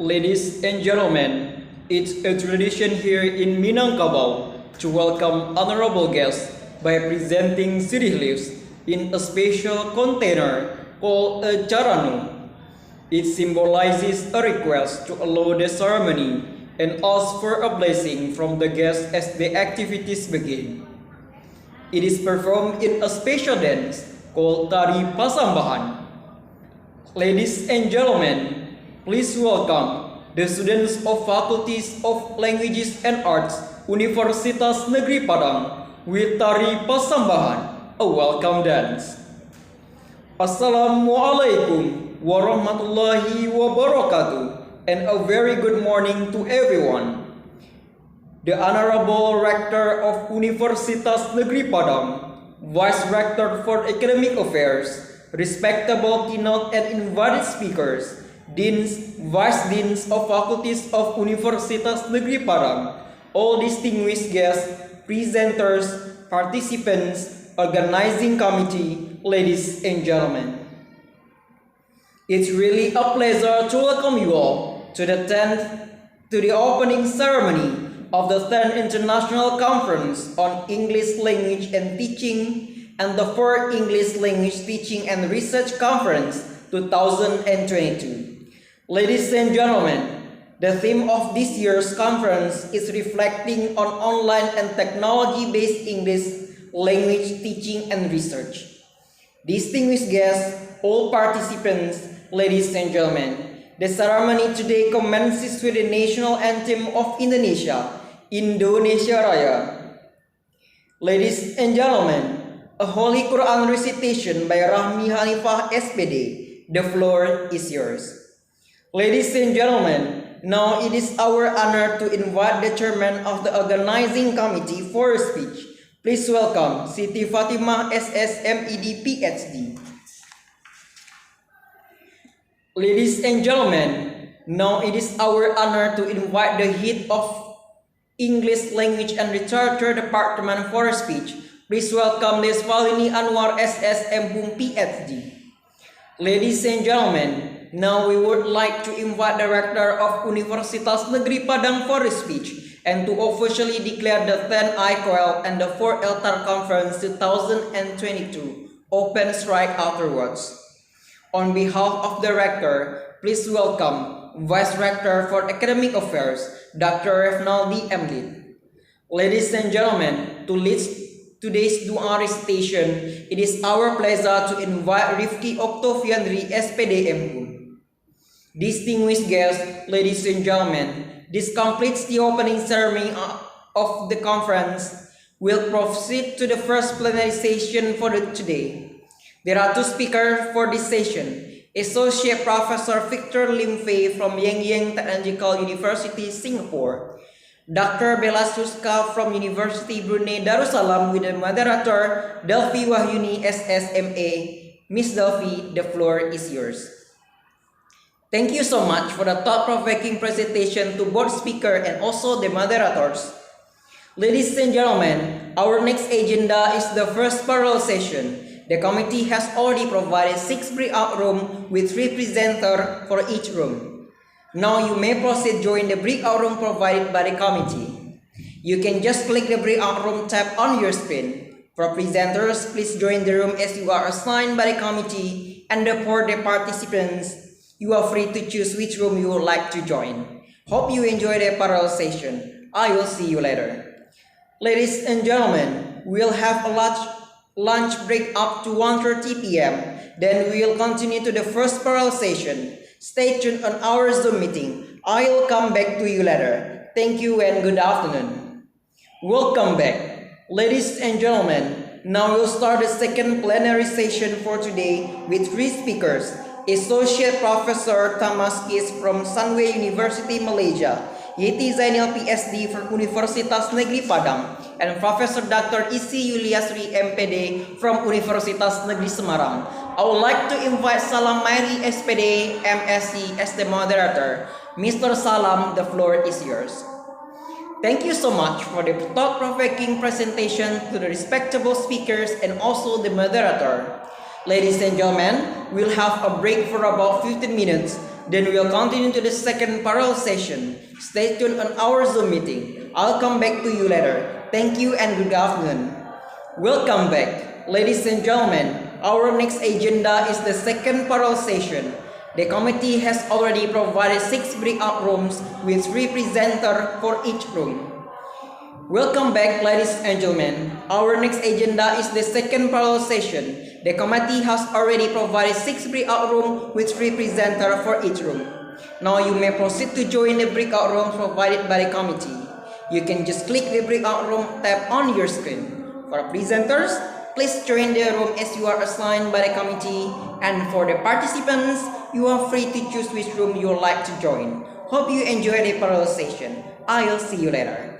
Ladies and gentlemen, it's a tradition here in Minangkabau to welcome honorable guests by presenting city leaves in a special container called a jaranu. It symbolizes a request to allow the ceremony and ask for a blessing from the guests as the activities begin. It is performed in a special dance called Tari Pasambahan. Ladies and gentlemen, please welcome the students of Faculties of Languages and Arts, Universitas Negeri Padang with Tari Pasambahan, a welcome dance. Assalamualaikum warahmatullahi wabarakatuh, and a very good morning to everyone. The Honorable Rector of Universitas Negeri Padang, Vice Rector for Academic Affairs, respectable keynote and invited speakers, deans, vice deans of faculties of Universitas Negeri Padang, all distinguished guests, presenters, participants, organizing committee, ladies and gentlemen. It's really a pleasure to welcome you all to the opening ceremony of the 10th International Conference on English Language and Teaching and the 4th English Language Teaching and Research Conference 2022. Ladies and gentlemen, the theme of this year's conference is reflecting on online and technology-based English language teaching and research. Distinguished guests, all participants, ladies and gentlemen, the ceremony today commences with the national anthem of Indonesia, Indonesia Raya. Ladies and gentlemen, a Holy Quran recitation by Rahmi Hanifah SPD. The floor is yours. Ladies and gentlemen, now it is our honor to invite the chairman of the organizing committee for a speech. Please welcome Siti Fatimah SS MED PhD. Ladies and gentlemen, now it is our honor to invite the head of English Language and Literature Department for a speech. Please welcome Ms. Falini Anwar SS MHum PhD. Ladies and gentlemen, now we would like to invite the Rector of Universitas Negeri Padang for a speech and to officially declare the 10th ICOL and the 4th ELTAR Conference 2022 open right afterwards. On behalf of the Rector, please welcome Vice Rector for Academic Affairs, Dr. Refnaldi Emlid. Ladies and gentlemen, to lead today's dua recitation, it is our pleasure to invite Rifki Oktoviandri SPD MHum. Distinguished guests, ladies and gentlemen, this completes the opening ceremony of the conference. We'll proceed to the first plenary session for today. There are two speakers for this session. Associate Professor Victor Lim Fei from Yang Yang Technological University, Singapore. Dr. Bella Suska from University Brunei Darussalam with the moderator Delphi Wahyuni SSMA. Miss Delphi, the floor is yours. Thank you so much for the thought-provoking presentation to both speaker and also the moderators. Ladies and gentlemen, our next agenda is the first parallel session. The committee has already provided 6 breakout rooms with 3 presenters for each room. Now you may proceed join the breakout room provided by the committee. You can just click the breakout room tab on your screen. For presenters, please join the room as you are assigned by the committee, and for the participants, you are free to choose which room you would like to join. Hope you enjoy the parallel session. I will see you later. Ladies and gentlemen, we'll have a lunch break up to 1:30 p.m. Then we will continue to the first parallel session. Stay tuned on our Zoom meeting. I will come back to you later. Thank you and good afternoon. Welcome back. Ladies and gentlemen, now we'll start the second plenary session for today with 3 speakers. Associate Professor Thomas Kis from Sunway University, Malaysia. Yeti Zainal PSD from Universitas Negeri Padang, and Professor Dr. Isi Yuliasri MPD from Universitas Negeri Semarang. I would like to invite Salam Mairi SPD MSc as the moderator. Mr. Salam, the floor is yours. Thank you so much for the thought-provoking presentation to the respectable speakers and also the moderator. Ladies and gentlemen, we'll have a break for about 15 minutes. Then we'll continue to the second parallel session. Stay tuned on our Zoom meeting. I'll come back to you later. Thank you and good afternoon. Welcome back. Ladies and gentlemen, our next agenda is the second parallel session. The committee has already provided 6 breakout rooms with 3 presenters for each room. Welcome back, ladies and gentlemen. Our next agenda is the second parallel session. The committee has already provided 6 breakout rooms with 3 presenters for each room. Now you may proceed to join the breakout rooms provided by the committee. You can just click the breakout room tab on your screen. For presenters, please join the room as you are assigned by the committee. And for the participants, you are free to choose which room you would like to join. Hope you enjoy the parallel session. I'll see you later.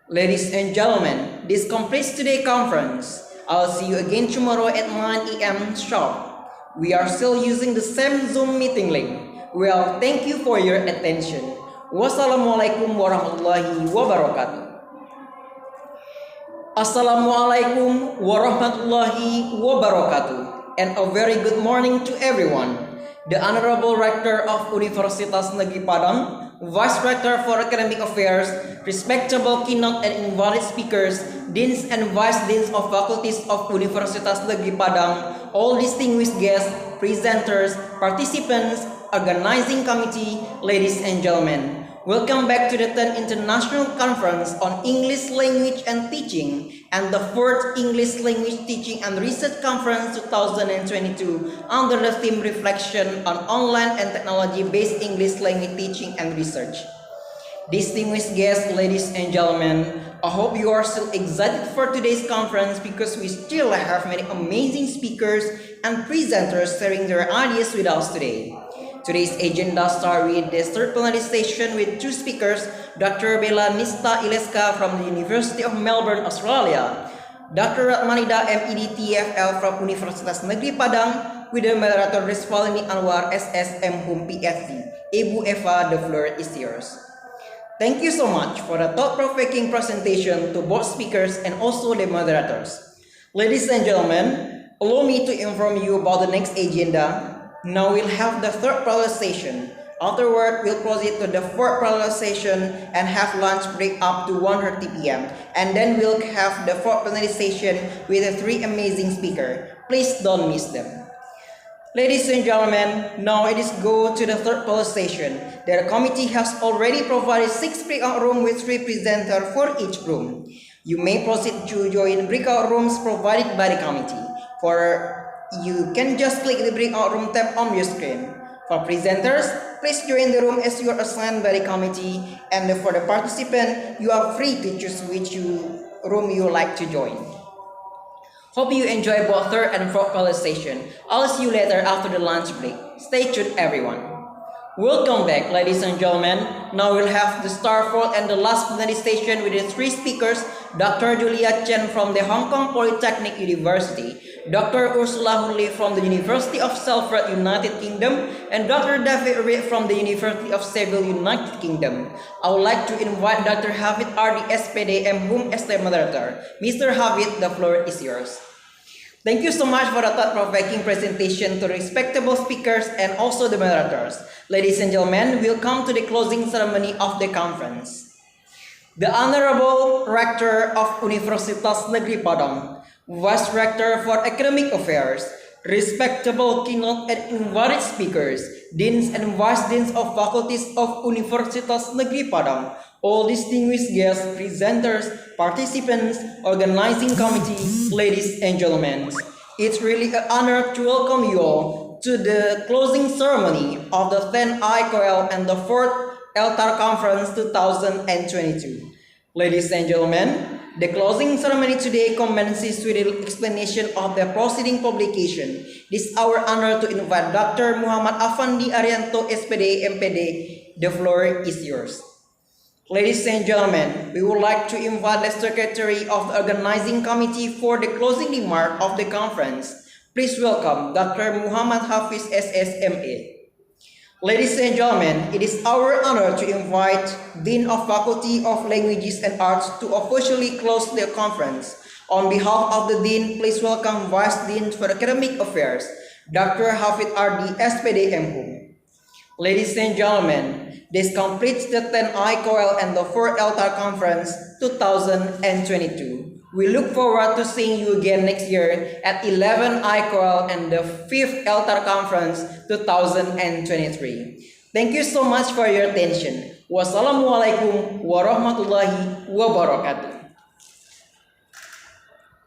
Ladies and gentlemen, this completes today's conference. I'll see you again tomorrow at 9 AM sharp. We are still using the same Zoom meeting link. Well, thank you for your attention. Wassalamualaikum warahmatullahi wabarakatuh. Assalamualaikum warahmatullahi wabarakatuh. And a very good morning to everyone. The Honorable Rector of Universitas Negeri Padang, Vice Rector for Academic Affairs, respectable keynote and invited speakers, deans and vice deans of faculties of Universitas Negeri Padang, all distinguished guests, presenters, participants, organizing committee, ladies and gentlemen. Welcome back to the 10th International Conference on English Language and Teaching and the 4th English Language Teaching and Research Conference 2022 under the theme Reflection on Online and Technology-Based English Language Teaching and Research. Distinguished guests, ladies and gentlemen, I hope you are still excited for today's conference because we still have many amazing speakers and presenters sharing their ideas with us today. Today's agenda starts with the third plenary session with 2 speakers, Dr. Bella Nista Ileska from the University of Melbourne, Australia, Dr. Ratmanida MED TFL from Universitas Negeri Padang, with the moderator Rizvalini Anwar SSM Hum PhD. Ibu Eva, the floor is yours. Thank you so much for the thought-provoking presentation to both speakers and also the moderators. Ladies and gentlemen, allow me to inform you about the next agenda. Now we'll have the third parallel session. Afterward, we'll proceed to the fourth parallel session and have lunch break up to 1:30 PM. And then we'll have the fourth plenary session with the 3 amazing speakers. Please don't miss them. Ladies and gentlemen, now it is go to the third parallel session. The committee has already provided 6 breakout rooms with 3 presenters for each room. You may proceed to join breakout rooms provided by the committee. You can just click the breakout room tab on your screen. For presenters, please join the room as you are assigned by the committee. And for the participant, you are free to choose which room you like to join. Hope you enjoy both third and fourth parallel session. I'll see you later after the lunch break. Stay tuned, everyone. Welcome back, ladies and gentlemen. Now we'll have the star fourth and the last plenary session with the 3 speakers, Dr. Julia Chen from the Hong Kong Polytechnic University, Dr. Ursula Hunley from the University of Salford, United Kingdom, and Dr. David Reed from the University of Seville, United Kingdom. I would like to invite Dr. Hafid RD SPD MHUM as the moderator. Mr. Hafid, the floor is yours. Thank you so much for the thought-provoking presentation to respectable speakers and also the moderators. Ladies and gentlemen, we'll come to the closing ceremony of the conference. The Honorable Rector of Universitas Negeri Padang, Vice Rector for Academic Affairs, respectable keynote and invited speakers, deans and vice deans of faculties of Universitas Negeri Padang, all distinguished guests, presenters, participants, organizing committee, ladies and gentlemen. It's really an honor to welcome you all to the closing ceremony of the 10th ICOL and the 4th ELTAR Conference 2022. Ladies and gentlemen, the closing ceremony today commences with the explanation of the proceeding publication. It is our honor to invite Dr. Muhammad Afandi Arianto, SPD, MPD. The floor is yours. Ladies and gentlemen, we would like to invite the Secretary of the Organizing Committee for the closing remark of the conference. Please welcome Dr. Muhammad Hafiz SSMA. Ladies and gentlemen, it is our honor to invite Dean of Faculty of Languages and Arts to officially close the conference. On behalf of the Dean, please welcome Vice Dean for Academic Affairs, Dr. Hafid RD SPD MHUM. Ladies and gentlemen, this completes the 10 ICOL and the 4 LTAR Conference 2022. We look forward to seeing you again next year at 11 ICOL and the 5th LTAR Conference 2023. Thank you so much for your attention. Wassalamualaikum warahmatullahi wabarakatuh.